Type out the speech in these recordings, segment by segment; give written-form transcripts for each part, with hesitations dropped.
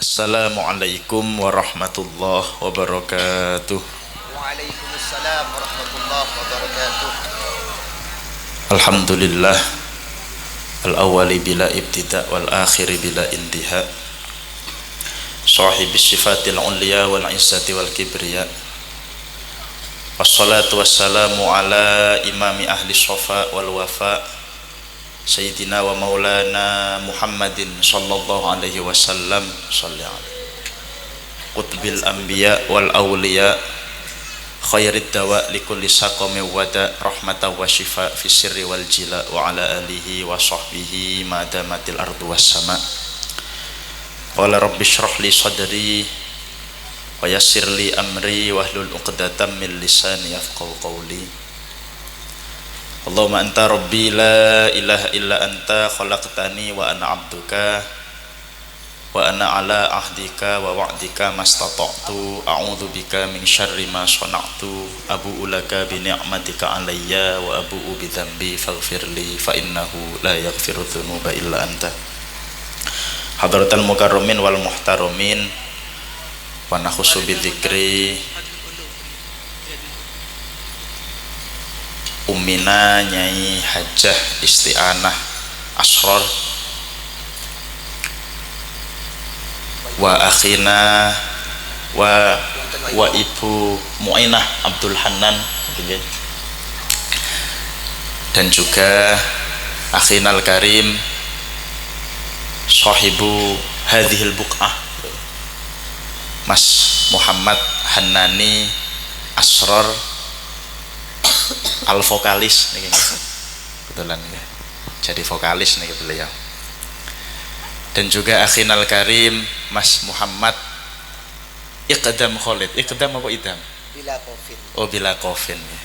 Assalamualaikum warahmatullahi wabarakatuh. Waalaikumsalam warahmatullahi wabarakatuh. Alhamdulillah al-awwali bila ibtida wal akhiri bila intiha. Sahibis sifatil ulya wal izzati wal kibriya. Wassalatu wassalamu ala imami ahli shafa wal wafa Sayyidina wa maulana Muhammadin sallallahu alaihi wasallam. Shalli alaihi qutbil anbiya wal awliya khairid dawa likulli saqami wada rahmatan wa shifa fi sirri wal jila wa ala alihi wa sahbihi madamatil ardu was sama. Qala rabbi shrah li sadri wa yassir li amri wahlul 'uqdatam min lisani yafqahu qawli. Allahumma anta rabbi la ilaha illa anta khalaqtani wa ana 'abduka wa ana ala ahdika wa wa'dika mastata'tu a'udzu bika min syarri ma shana'tu abu'u laka bi ni'matika 'alayya wa abu'u bi dzambi faghfirli fa innahu la yaghfiru dzunuba illa anta. Hadratal mukarramin wal muhtaramin wa nakhusu bi dzikri Ummina Nyai Hajjah Isti'anah Asror wa akhina wa ibu Mu'inah Abdul Hanan dan juga akhinal karim sahibu hadhil buq'ah Mas Muhammad Hanani Asror al vokalis nih kebetulan ya. Jadi vokalis nih beliau. Dan juga akhinal karim Mas Muhammad Iqdam Khalid. Iqdam apa idam? Bila kofin. Oh bila kofin ya.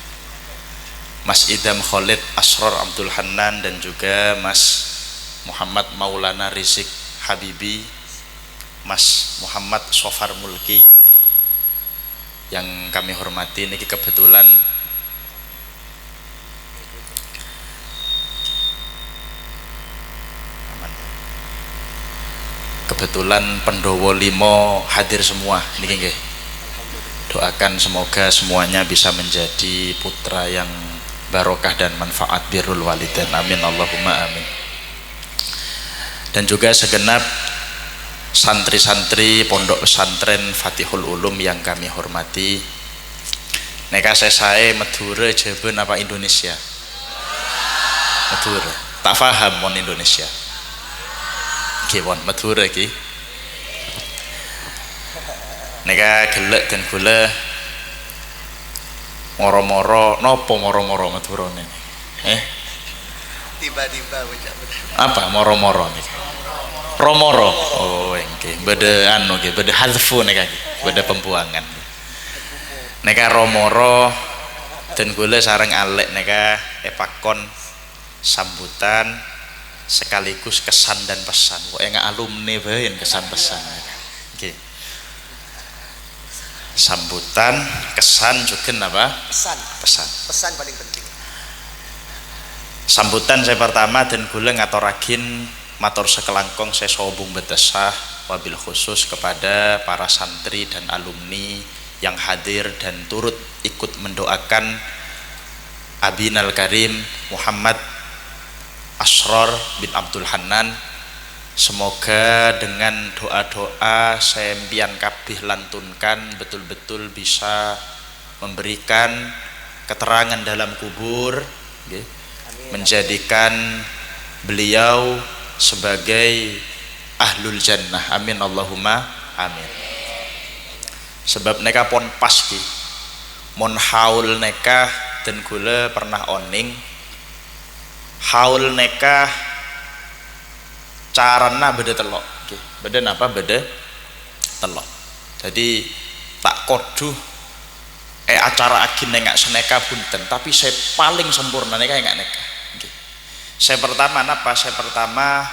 Mas Idam Khalid Asror Abdul Hanan dan juga Mas Muhammad Maulana Rizik Habibi, Mas Muhammad Sofar Mulki yang kami hormati. Niki kebetulan Pendowo limo hadir semua niki nggih. Doakan semoga semuanya bisa menjadi putra yang barokah dan manfaat birrul walidain. Amin Allahumma amin. Dan juga segenap santri-santri pondok pesantren Fatihul Ulum yang kami hormati. Neka sesae Madura Jawa apa Indonesia? Madura. Tak paham mon Indonesia. Kewon Madura ki. Neka gelek dan gula moro-moro nopo moro-moro Madura ini. Tiba-tiba ucap. Apa moro-moro nih? Romoro. Oh nggih, beda anu nggih, beda hazfu neka nggih, beda pembuangan. Neka romoro dan gula sareng alek neka epakon sambutan sekaligus kesan dan pesan. Kok enggak alumni bae kesan pesan. Oke. Sambutan, kesan juga apa? Pesan. Pesan paling penting. Sambutan saya pertama dan gula ngaturagin matur sekelangkong saya sobung bedesah wabil khusus kepada para santri dan alumni yang hadir dan turut ikut mendoakan Abinal Karim Muhammad Asror bin Abdul Hanan. Semoga dengan doa-doa sempian kabeh lantunkan betul-betul bisa memberikan keterangan dalam kubur, menjadikan beliau sebagai ahlul jannah. Amin Allahumma amin. Sebab neka pon pas ki mon haul neka dan gula pernah oning haul nekah carana beda telok. Beda apa? Beda telok. Jadi tak koduh acara agin nengak seneka bunten, tapi saya paling sempurna neka enggak nekah. Saya pertama apa? Saya pertama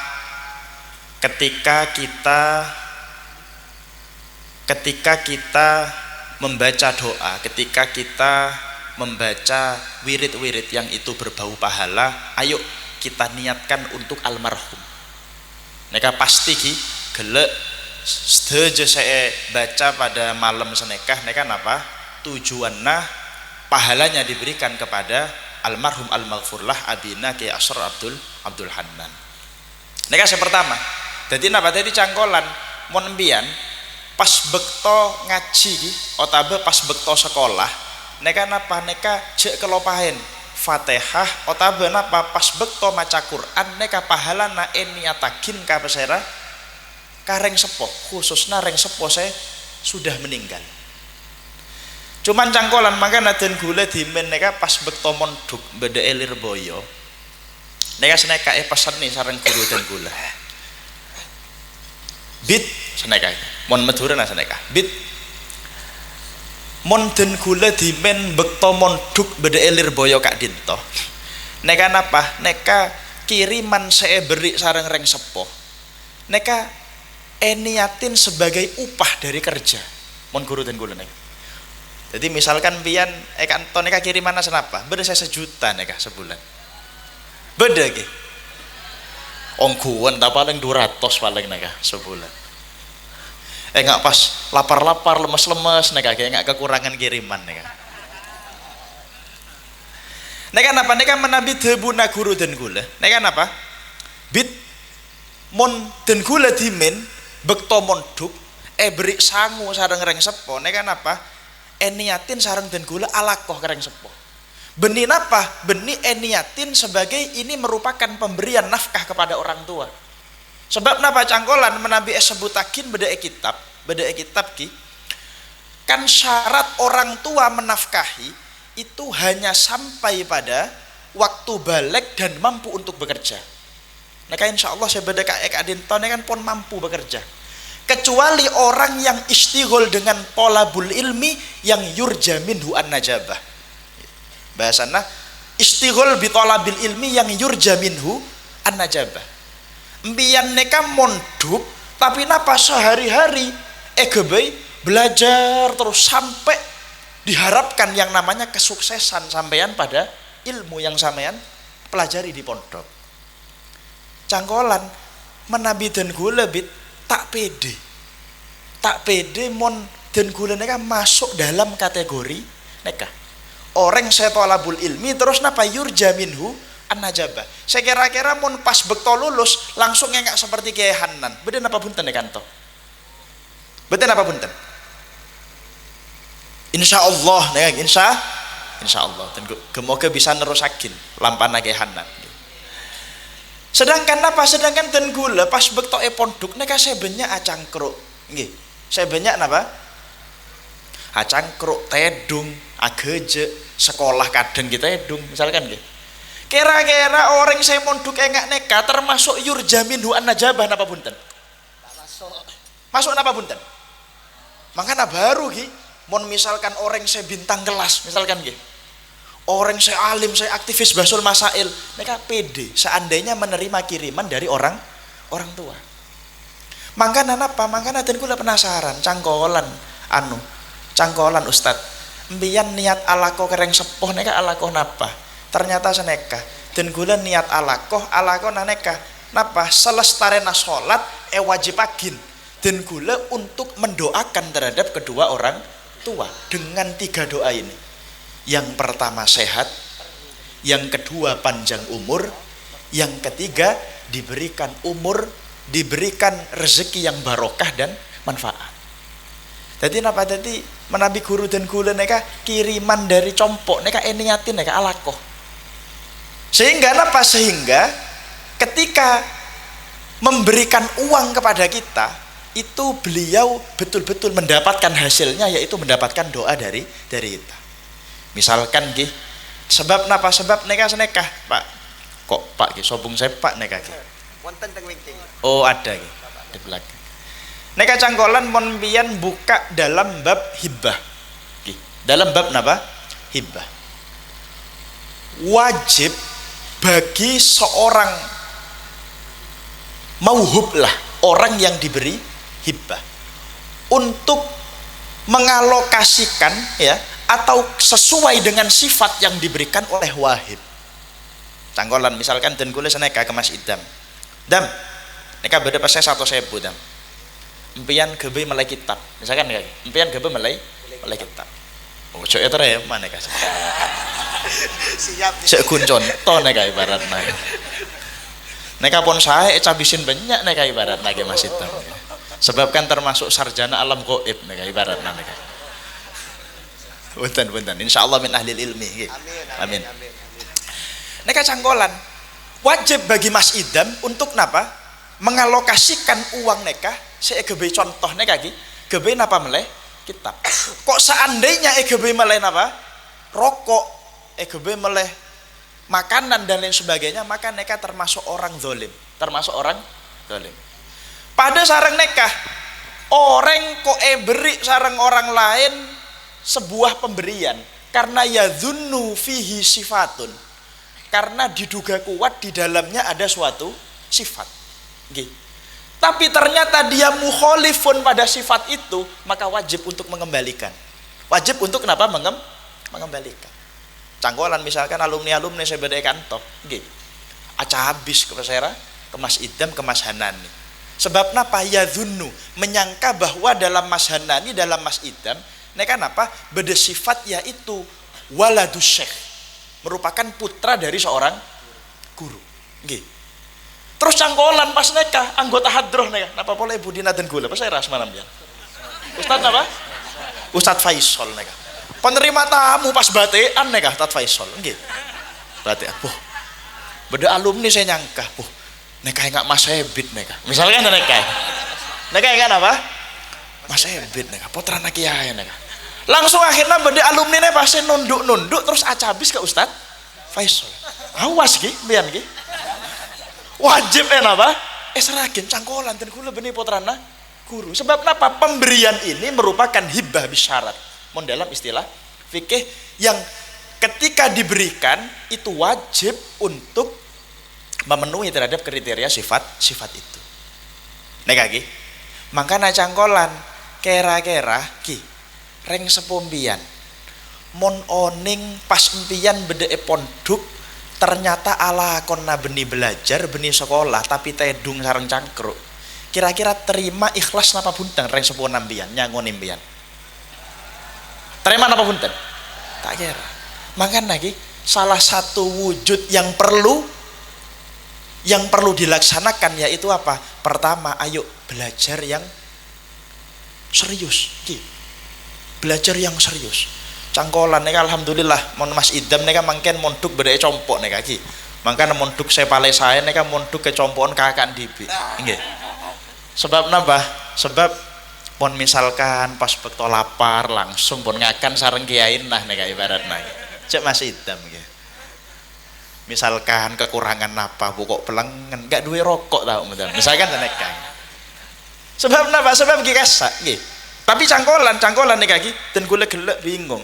ketika kita membaca doa, ketika kita membaca wirid-wirid yang itu berbau pahala, ayo kita niatkan untuk almarhum. Mereka pasti ki gelek sedaja saya baca pada malam senekah neka napa tujuannya pahalanya diberikan kepada almarhum al-maghfurlah abina Ki Asrar Abdul Hanan. Neka yang pertama. Jadi napa tadi cangkolan mon mbiyen pas bekto ngaji ki otabe pas bekto sekolah neka napa neka jek kelopahen Fatihah otabe napa pas bekto maca Quran neka pahalana niatagin ka pesera kareng sepo khususna reng sepo saya sudah meninggal. Cuman cangkolan mangkana den gula dimen neka pas bekto monduk beda elir boyo neka seneka pesan nih sareng guru den gula bit seneka mon Madura na seneka bit mon den gula dimen bekto monduk beda elir boyo kak dinto neka napa neka kiriman saya beri sareng reng sepo neka niatin sebagai upah dari kerja mon guru den gula neka. Jadi misalkan pian kanto neka kiriman senapa beda saya 1 juta neka sebulan beda ki ongkuan tak paling 200 paling neka sebulan nggak pas lapar-lapar lemes-lemes neka kayak nggak kekurangan kiriman neka napa neka menabi debuna guru dan gula neka napa bit mon dan gula dimin bekto monduk beri sangu sareng reng sepo neka napa niatin sareng dan gula alakoh kereng sepo benih apa? Benih niatin sebagai ini merupakan pemberian nafkah kepada orang tua. Sebab napa cangkolan menabi sebutakin beda kitab ki kan syarat orang tua menafkahi itu hanya sampai pada waktu balik dan mampu untuk bekerja. Nah insya Allah saya beda kayak adinton kan pun mampu bekerja. Kecuali orang yang istighol dengan tolabul ilmi yang yurja minhu an-najabah. Bahasana istighol bitolabil ilmi yang yurja minhu an-najabah. Mbiyan neka monduk tapi napa sehari-hari gebei belajar terus sampai diharapkan yang namanya kesuksesan sampean pada ilmu yang sampean pelajari di pondok. Cangkolan menabi dan gula bit tak pede mon dan gula neka masuk dalam kategori neka orang saya tolabul ilmi terus napa yurja minhu an-najabah. Saya kira-kira mun pas bekto lulus langsung nggak seperti Kiai Hanan. Beda napa punten ya kanto? Beda napa punten? Insya Allah, insya Allah. Dan semoga bisa nerusakin lampana Kiai Hanan. Sedangkan apa? Sedangkan den gula pas bekto ponduk neka saya banyak acangkruk. Nggih. Saya banyak napa? Acangkruk, tedung, ageje, sekolah kadang kita edung misalkan gitu. Kira-kira orang saya monduk enggak neka termasuk yurjamin hu'an najabah napa punten? Masuk napa punten? Makanya baru ki mon misalkan orang saya bintang kelas misalkan gitu. Orang saya alim, saya aktivis basul masail, mereka pede seandainya menerima kiriman dari orang tua. Makanya apa? Makanya dan kula penasaran cangkolan Ustad mbiyan niat alako kereng sepuh neka alako napa ternyata seneka dan gula niat alako naneka napa selestarena sholat wajibagin dan gula untuk mendoakan terhadap kedua orang tua dengan 3 doa ini. Yang pertama sehat, yang kedua panjang umur, yang ketiga diberikan umur, diberikan rezeki yang barokah dan manfaat. Jadi napa tadi menabi guru dan gula neka kiriman dari compok neka niatin neka alako. Sehingga ketika memberikan uang kepada kita itu beliau betul-betul mendapatkan hasilnya yaitu mendapatkan doa dari kita. Misalkan nggih sebab napa sebab neka senekah Pak. Kok Pak nggih sobung saya Pak neka nggih. Wonten teng wingking. Oh ada nggih di belakang. Neka cangkolan mon biyen buka dalam bab hibah. Dalam bab napa? Hibah. Wajib bagi seorang mauhub lah, orang yang diberi hibah untuk mengalokasikan ya atau sesuai dengan sifat yang diberikan oleh wahib. Cangkolan misalkan dan kula seneka ke Mas Idam. Dam, neka beda pas saya 1.000 Dam. empian gebe melai kitab. Misalkan ya, empian gebe melai kitab. Oh, cok ya tere mana kasih. Siap. Cek contoh nek ibaratna. Nek pun sae cabisin banyak nek ibaratna ge Mas Itam. Sebab kan termasuk sarjana alam gaib nek ibaratna nek. Punten. Insyaallah min ahli ilmi nggih. Amin. Nek canggolan wajib bagi Mas Idam untuk napa? Mengalokasikan uang neka saya gebe contoh neka ki gebe napa meleh kitab. Kok seandainya gebe meleh napa? Rokok, gebe meleh makanan dan lain sebagainya, maka neka termasuk orang zalim. Pada sareng neka orang kok beri sareng orang lain sebuah pemberian karena yadzunnu fihi sifatun. Karena diduga kuat di dalamnya ada suatu sifat. Nggih. Tapi ternyata dia mukhalifun pada sifat itu, maka wajib untuk mengembalikan. Wajib untuk kenapa? Mengembalikan. Canggolan misalkan alumni saya beda kantor, nggih. Aca habis ke Sera, ke Mas Idam, ke Mas Hanani. Sebab napa? Yadzunnu, menyangka bahwa dalam Mas Hanani, dalam Mas Idam, neka napa? Beda sifat yaitu waladus syekh. Merupakan putra dari seorang guru. Nggih. Terus canggolan pas neka anggota hadroh neka. Napa boleh Budina dan gula? Pas saya ras malam ya. Ustaz apa? Ustaz Faisal neka. Penerima tamu pas batean neka Ustaz Faisal. Nggih. Batean. Beda alumni saya nyangka. Neka enggak Mas Hebit neka. Misalkan neka. Neka enggak apa? Mas Hebit neka. Putra anak kiai neka. Langsung akhirnya beda alumni nih pasti nunduk terus acabis ke Ustaz Faisal. Awas ki, biar ki. Wajib apa? Seragin cangkolan dan kula benih putrana guru. Sebab apa? Pemberian ini merupakan hibah bisyarat. Mon dalam istilah fikih yang ketika diberikan itu wajib untuk memenuhi terhadap kriteria sifat itu. Nek lagi, makanya cangkolan kera-kera ki. Reng sepombian mon oning pas empian bede ponduk ternyata ala konna benih belajar benih sekolah tapi tedung sareng cangkruk kira-kira terima ikhlas napa bunten reng sepon ambian nyangon imbian terima napa bunten tak kira makan lagi salah satu wujud yang perlu dilaksanakan yaitu apa? Pertama ayo belajar yang serius ki. Belajar yang serius. Cangkolan neka alhamdulillah mon Mas Idam neka mangken monduk bedake compok neka ki. Mangkana monduk sepale saya neka monduk ke compokon kakak dibi. Nggih. Sebab napa? Sebab pon misalkan pas bekto lapar langsung pon ngakan sareng kiai nah neka ibaratna. Cek Mas Idam nggih. Misalkan kekurangan apa pokok pelengen enggak duwe rokok tau misalkan neka. Sebab napa? Sebab ki kasak nggih. Tapi cangkolan nih kaki, dan gula gelek bingung.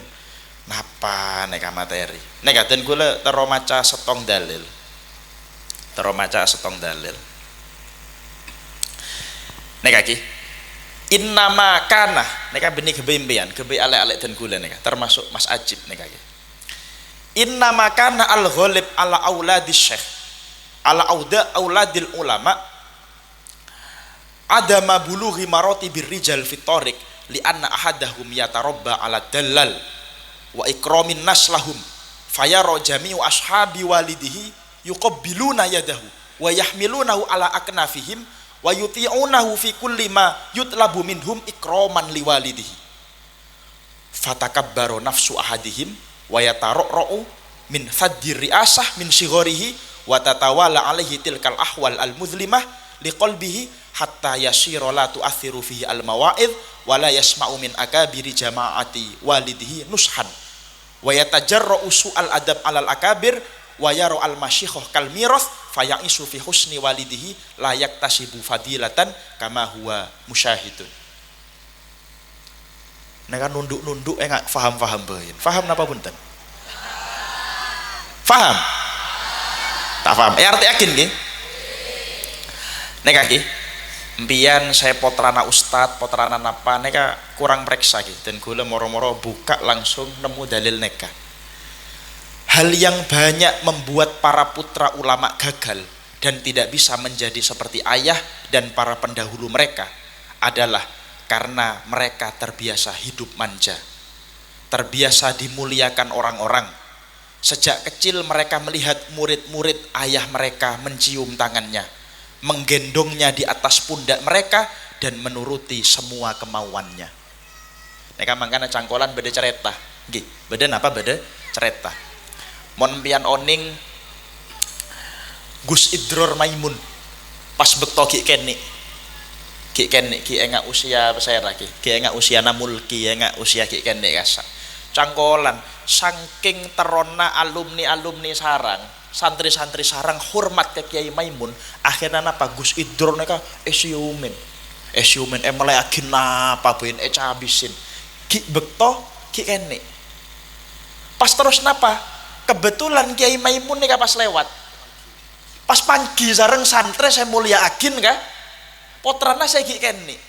Napa neka materi? Neka dan gula teromaca setong dalil. Neka ki, innama kana neka benih kebimbian, kebe ale dan gula neka, termasuk Mas Ajib neka ki. Innama kana al ghalib ala auladis syekh, ala auladil ulama, adama bulughi maroti birrijal fitorik. Lianna ahadahum yatarabba ala dalal wa ikramin nas lahum fayara jami'u ashabi walidihi yuqabbiluna yadahu wa yahmilunahu ala aknafihim wa yuti'unahu fi kulli ma yutlabu minhum ikraman liwalidihi fatakabbaru nafsu ahadihim wa yatara'u min faddir riasah min shigharihi wa tatawala alaihi tilkal ahwal al muzlimah liqalbihi hatta yasira la tu'athiru fihi al mawa'id wa la yasma'u min akabiri jama'ati walidihi nushan wa yatajarra'u su'al adab alal akabir wa yara al masyikhah kal mirath faya'isu fi husni walidihi la yaktasibu fadilatan kama huwa musyahidun. Neka nunduk-nunduk enggak faham-faham beun. Faham napa punten? Faham? Tak faham. Arti yakin nggih? Neka ki empian saya potrana ustad potrana napa neka kurang periksa ki dan gula moro-moro buka langsung nemu dalil neka. Hal yang banyak membuat para putra ulama gagal dan tidak bisa menjadi seperti ayah dan para pendahulu mereka adalah karena mereka terbiasa hidup manja, terbiasa dimuliakan orang-orang. Sejak kecil mereka melihat murid-murid ayah mereka mencium tangannya, menggendongnya di atas pundak mereka dan menuruti semua kemauannya. Mereka mangkana cangkolan beda cerita. Nggih, beda napa beda cerita. Mon pian oning Gus Idror Maimun pas bekto ki kene. Ki kene ki enggak usia saya lagi. Ki enggak usia namul ki enggak usia ki kene kasa. Cangkolan saking terona alumni sarang, santri-santri sarang hormat ke Kiai Maimun, akhirnya napa Gus Idror neka esiumen emele akin napa ben cabisin. Ki bekto ki kene. Pas terus napa? Kebetulan Kiai Maimun neka pas lewat. Pas pagi sareng santri saya mulia akin ka. Potrana saya ki kene.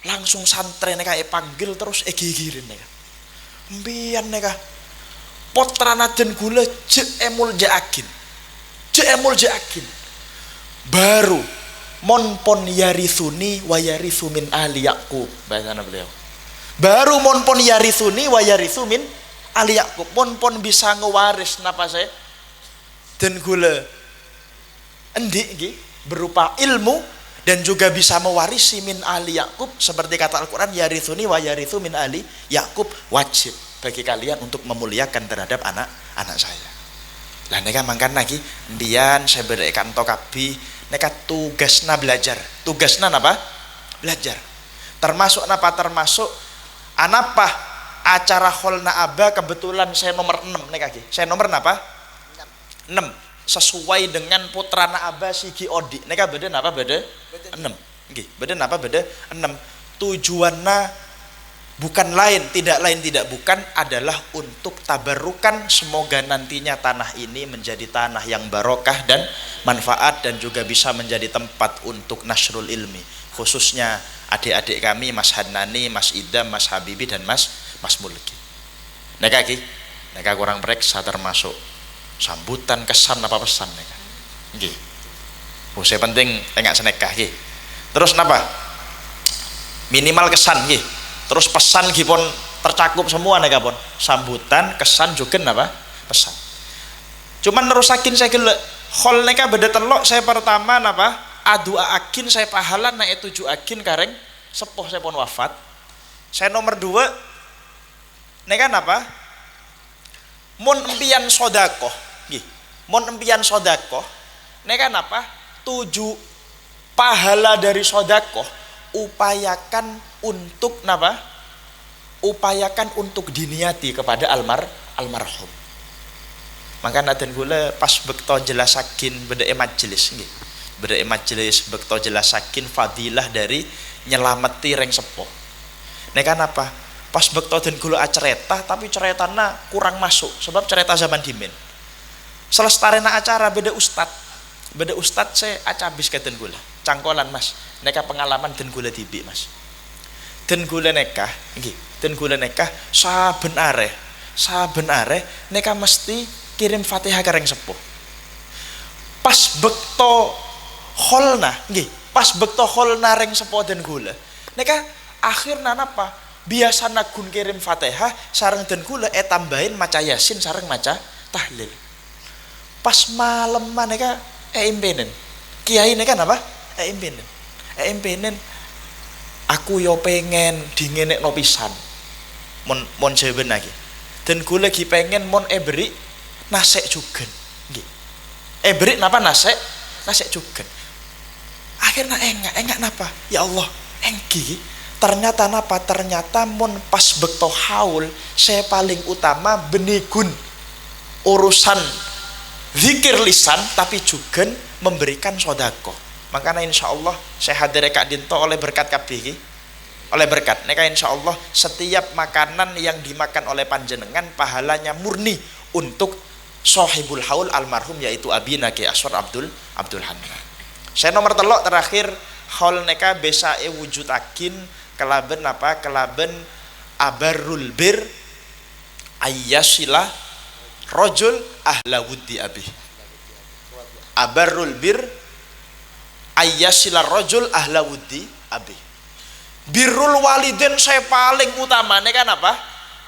Langsung santri neka panggil terus gigirin neka. Mbiyan neka potrana den gula jek emul jakin baru monpon yarithuni wa yarithu min ali Yaqub, bahasa beliau baru monpon yarithuni wa yarithu min ali Yaqub, monpon bisa ngewaris napa saya den gula endik nggih berupa ilmu dan juga bisa mewarisi min ali Yaqub, seperti kata Al-Quran yarithuni wa yarithu min ali Yaqub, wajib bagi kalian untuk memuliakan terhadap anak saya. Lah neka mangkan lagi mbiyan saya berikan tokabi neka tugasna belajar. Tugasna napa? Belajar. Termasuk napa? Termasuk anapa acara kholna aba kebetulan saya nomor 6 neka ki. Saya nomor napa? 6. Sesuai dengan putrana aba sigi Odi. Neka beda napa? Beda 6. Nggih, beda napa? Beda 6. Tujuanna bukan lain, tidak bukan adalah untuk tabarukan, semoga nantinya tanah ini menjadi tanah yang barokah dan manfaat dan juga bisa menjadi tempat untuk nasrul ilmi, khususnya adik-adik kami Mas Hanani, Mas Idam, Mas Habibi dan Mas Mulki. Neka ki, neka kurang periksa termasuk sambutan kesan apa pesan neka. Nggih. Saya penting enggak senekah nggih. Terus napa? Minimal kesan nggih. Terus pesan gipon tercakup semua neka pon, sambutan, kesan juga napa pesan. Cuman nerusakin saya gila khol neka beda telok saya pertama napa adua akin saya pahala naik 7 akin kareng sepuh saya pon wafat. Saya nomor 2 neka napa mon empian sodakoh gih, mon empian sodakoh neka napa 7 pahala dari sodakoh upayakan untuk napa? Upayakan untuk diniati kepada almarhum. Maka naden gula pas bekto jelasakin beda majelis nggih. Beda majelis bekto jelasakin fadilah dari nyelameti reng sepuh. Neka napa? Pas bekto den gula acereta tapi ceretana kurang masuk sebab cerita zaman dimen. Selestarena acara beda ustad saya acabis ke den gula. Cangkolan Mas. Neka pengalaman den gula tibi Mas. Den gula nekah nggih, den gula nekah saben areh neka mesti kirim Fatihah kareng sepuh. Pas bekto kholna nggih, pas bekto kholna reng sepuh den gula. Neka akhirna napa? Biasa nagun kirim Fatihah sareng den gula tambahin maca Yasin sareng maca tahlil. Pas malam neka impenen. Kiai neka napa? Impenen. Aku yo pengen dingenekno pisan. Mon jeben lagi. Dan gue lagi pengen mon beri nasek juga. Nggih. Beri napa nasek juga. Akhirnya enggak napa? Ya Allah, enggi. Ternyata napa? Ternyata mon pas bekto haul saya paling utama benigun urusan zikir lisan tapi juga memberikan sodako. Makanya insya Allah saya hadir Kak Dinto oleh berkat kabeh, oleh berkat. Neka insya Allah setiap makanan yang dimakan oleh panjenengan pahalanya murni untuk sohibul haul almarhum yaitu Abina Ki Aswar Abdul Hanan. Saya nomor telok terakhir haul neka besa wujudakin kelaben apa? Kelaben abarul bir ayyasila rojul ahla wuddi abih. Abarul bir ayyasila rojul ahla wuddi abih. Birrul walidin saya paling utama neka apa?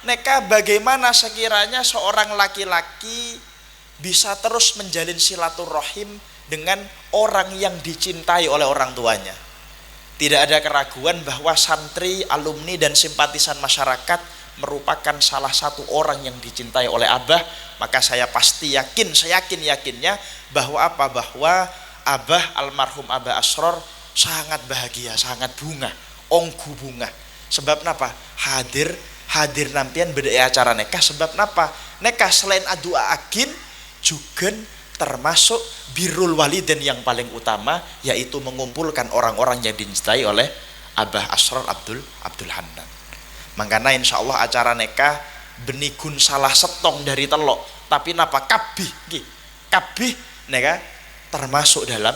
Neka bagaimana sekiranya seorang laki-laki bisa terus menjalin silaturahim dengan orang yang dicintai oleh orang tuanya. Tidak ada keraguan bahwa santri, alumni dan simpatisan masyarakat merupakan salah satu orang yang dicintai oleh Abah. Maka saya pasti yakin, saya yakinnya bahwa apa? Bahwa Abah almarhum Abah Asror sangat bahagia, sangat bunga, onggu bunga. Sebab napa? Hadir nampian beda acara nikah. Sebab napa? Nikah selain adua agin juga termasuk birrul walidin yang paling utama, yaitu mengumpulkan orang-orang yang dicintai oleh Abah Asror Abdul Hanan. Makanya insya Allah acara nikah benigun salah setong dari telok, tapi napa kabih neka termasuk dalam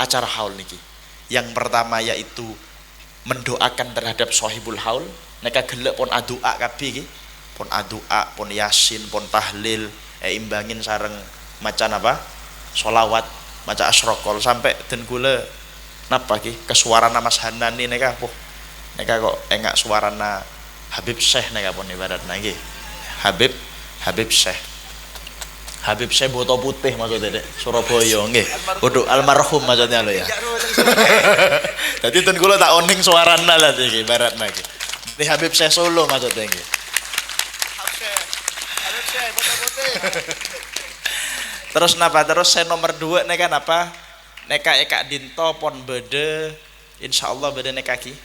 acara haul niki. Yang pertama yaitu mendoakan terhadap sohibul haul, neka gelek pon adua kabih pon adua, pon yasin, pon tahlil, imbangin sareng maca apa? Sholawat, maca asrokol sampai den kula napa ki kesuarana Mas Hanani neka neka kok enggak suarana Habib Syekh neka pun ibaratna nggih. Habib Syekh boto putih maksudnya dek Surabaya nggih. Kudu almarhum maksudnya lo ya. Dadi ten kula tak oning suarana lah iki ibaratna iki. Ini Habib Syekh Solo maksudnya nggih. Habib Syekh boto putih. Terus napa? Terus saya nomor 2 neka napa? Neka eka dinto pon bede insyaallah bede neka ki.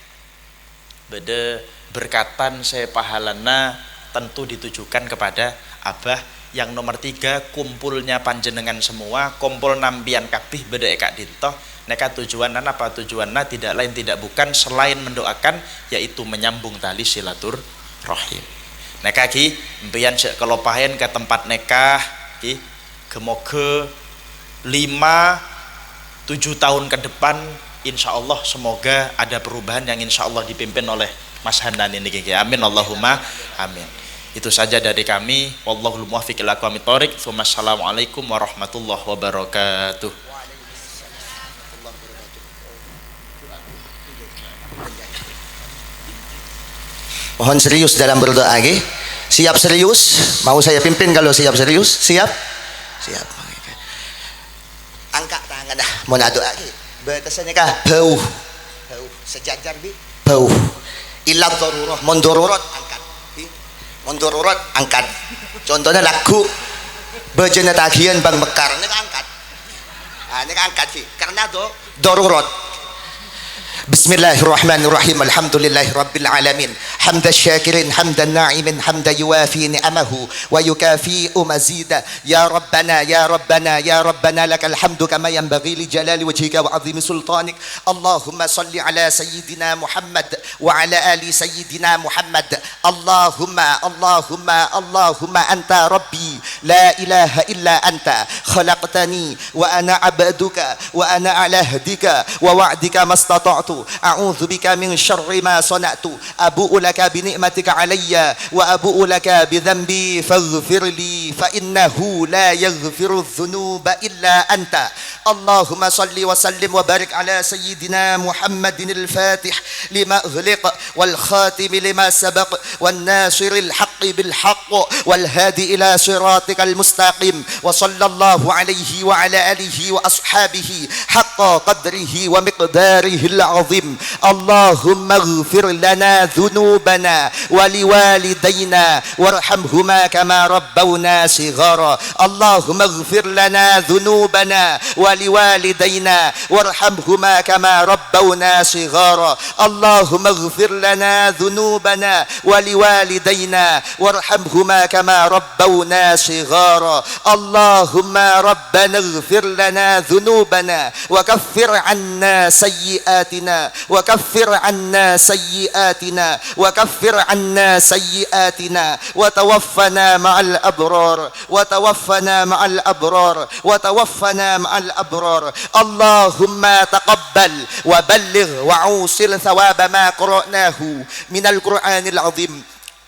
Bede berkatan saya pahalana tentu ditujukan kepada Abah. Yang nomor 3 kumpulnya panjenengan semua, kumpul nampian kabih beda eka dinto. Neka tujuanna apa? Tujuanna tidak lain tidak bukan selain mendoakan, yaitu menyambung tali silaturahim. Neka ki mpian kelopahen ke tempat nikah ki gemoga 5-7 tahun ke depan insya Allah semoga ada perubahan yang insya Allah dipimpin oleh Mas Hanan ini. Amin Allahumma amin. Itu saja dari kami. Wallahul muwaffiq ila aqwamit thoriq. Wassalamualaikum warahmatullahi wabarakatuh. Mohon serius dalam berdoa. Siap serius? Mau saya pimpin kalau siap serius? Siap? Siap. Angkat tangan dah. Mau doa lagi. Batasannya kah? Bau sejajar bi. Bau. Ilah darurah. Mondorurat angkat. Mondorurat angkat. Contohnya lagu bejana tagihan Bang Mekar ini angkat. Nah, ini angkat sih. Karena darurat. Bismillahirrahmanirrahim. Alhamdulillahirabbil alamin. Hamdan syakirin, hamdan na'imin, hamdan yuwafi ni'amahu wa yukafi'u mazida. Ya Rabbana, ya Rabbana, ya Rabbana lakal hamdu kama yanbaghi li jalali wajhika wa 'azimi sultanik. Allahumma salli ala sayyidina Muhammad wa ala ali sayyidina Muhammad. Allahumma anta rabbi la ilaha illa anta khalaqtani wa ana 'abduka wa ana ala hadika wa wa'dika mastata'tu. A'udzu bika min syarri ma sana'tu. Abu'u laka bi ni'matika 'alayya wa abu'u laka bi dhanbi faghfir li fa innahu la yaghfiru dzunuba illa anta. Allahumma salli wa sallim wa barik ala sayyidina Muhammadin al-Fatih lima ughliq wal khatim lima sabaq wan nasiril haqqi bil haqq wal hadi ila siratikal mustaqim wa sallallahu alaihi wa ala alihi wa ashabihi haqqa qadrihi wa miqdarihi العظيم. اللهم اغفر لنا ذنوبنا ولوالدينا وارحمهما كما ربونا صغارا. اللهم اغفر لنا ذنوبنا ولوالدينا وارحمهما كما ربونا صغارا. اللهم اغفر لنا ذنوبنا ولوالدينا وارحمهما كما ربونا صغارا. اللهم ربنا اغفر لنا ذنوبنا وكفر عنا سيئاتنا وكفر عنا سيئاتنا وكفر عنا سيئاتنا وتوفنا مع الأبرار وتوفنا مع الأبرار وتوفنا مع الأبرار. اللهم تقبل وبلغ وعوصل ثواب ما قرأناه من القرآن العظيم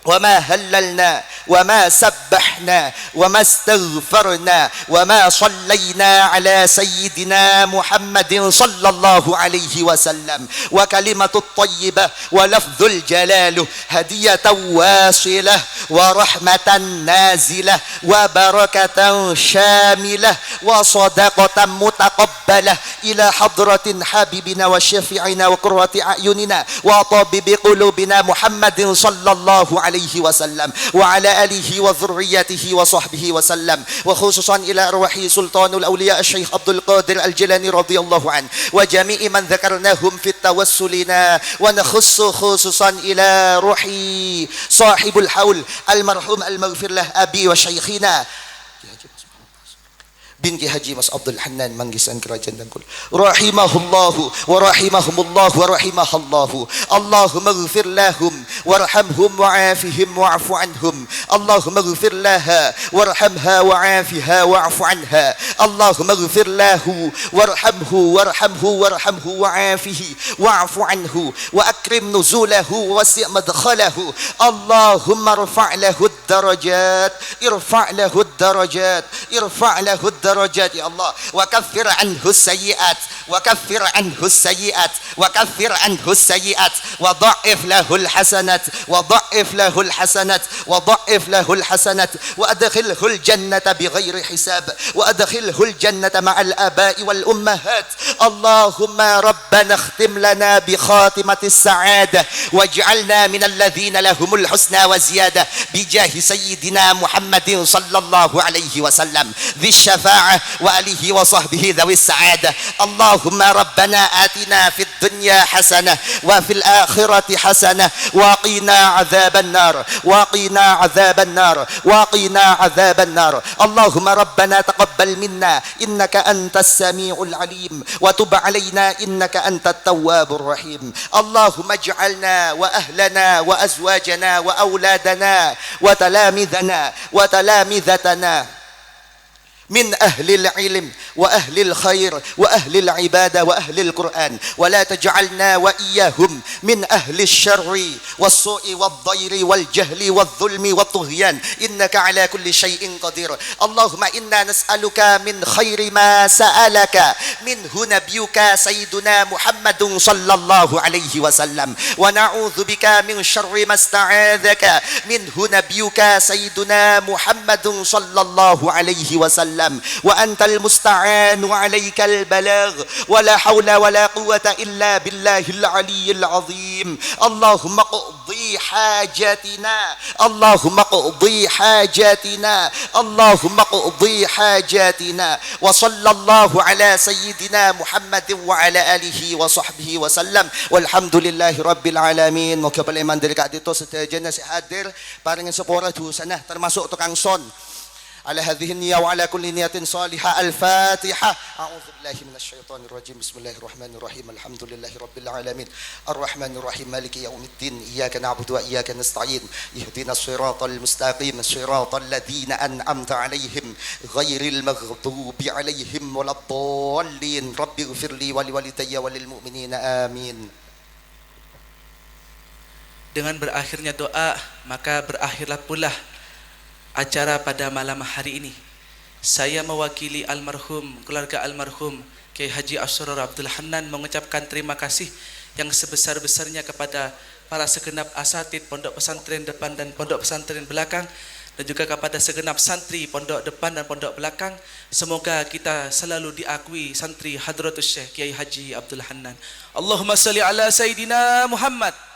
وما هللنا وما سبحنا وما استغفرنا وما صلينا على سيدنا محمد صلى الله عليه وسلم. وكلمة الطيبة ولفظ الجلال هدية واصلة ورحمة نازلة وبركة شاملة وصدقة متقبلة إلى حضرة حبيبنا وشفيعنا وقرة أعيننا وطبيب قلوبنا محمد صلى الله عليه وسلم وعلى آله وذريته وصحبه وسلم. وخصوصا إلى أرواح سلطان الأولياء الشيخ عبد القادر الجيلاني رضي الله عنه وجميع من ذكرناهم في التوسلنا. ونخص خصوصا إلى روح صاحب الحول المرحوم المغفر له أبي وشيخنا binti Haji Mas Abdul Hanan Manggisan Kerajaan Dangkul rahimahullahu wa rahimahumullahu wa rahimahallahu. Allahumma ighfir lahum warhamhum wa'afihim wa'fu anhum. Allahumma ighfir laha warhamha wa'afiha wa'fu anha. Allahumma ighfir lahu warhamhu warhamhu wa'afihi wa'fu anhu wa akrim nuzulahu wa wasi' madkhalahu. Allahumma irfa' lahu ad-darajat irfa' lahu ad-darajat irfa' lahu ad-darajat ya Allah. وكفر عنه السيئات وكفر عنه السيئات وكفر عنه السيئات وضعف له الحسنات وضعف له الحسنات وضعف له الحسنات وأدخله الجنة بغير حساب وأدخله الجنة مع الآباء والأمهات. اللهم ربنا اختم لنا بخاتمة السعادة واجعلنا من الذين لهم الحسنى وزيادة بجاه سيدنا محمد صلى الله عليه وسلم ذي الشفاعة وآله وصحبه ذوي السعادة. اللهم ربنا آتنا في الدنيا حسنة وفي الآخرة حسنة وقنا عذاب النار وقنا عذاب النار وقنا عذاب النار. اللهم ربنا تقبل منا إنك أنت السميع العليم وتب علينا إنك أنت التواب الرحيم. اللهم اجعلنا وأهلنا وأزواجنا وأولادنا وتلامذنا وتلامذتنا من أهل العلم وأهل الخير وأهل العبادة وأهل القرآن ولا تجعلنا وإياهم من أهل الشر والسوء والضير والجهل والظلم والطغيان إنك على كل شيء قدير. اللهم إنا نسألك من خير ما سألك منه نبيك سيدنا محمد صلى الله عليه وسلم ونعوذ بك من شر ما استعاذك منه نبيك سيدنا محمد صلى الله عليه وسلم. وأنت المستعان وعليك البلاغ ولا حول ولا قوة إلا بالله العلي العظيم. اللهم اقضي حاجاتنا اللهم اقضي حاجاتنا اللهم اقضي حاجاتنا. وصلى الله على سيدنا محمد وعلى آله وصحبه وسلم والحمد لله رب العالمين. Moga iman dari kak dito sedayan nasi hadir paringin sepura dosana termasuk tukang son. على هذه النية وعلى كل نية صالحة. الفاتحة. أعوذ بالله من الشيطان الرجيم. بسم الله الرحمن الرحيم. الحمد لله رب العالمين الرحمن الرحيم مالك يوم الدين إياك نعبد وإياك نستعين اهدنا الصراط المستقيم صراط الذين أنعمت عليهم غير المغضوب عليهم ولا الضالين. رب اغفر لي ولوالدي وللمؤمنين آمين. Dengan berakhirnya doa, maka berakhirlah pula acara pada malam hari ini. Saya mewakili almarhum, keluarga almarhum Kiai Haji Asror Abdul Hanan mengucapkan terima kasih yang sebesar-besarnya kepada para segenap asatid pondok pesantren depan dan pondok pesantren belakang dan juga kepada segenap santri pondok depan dan pondok belakang. Semoga kita selalu diakui santri Hadratus Syekh Kiai Haji Abdul Hanan. Allahumma salli ala Sayyidina Muhammad.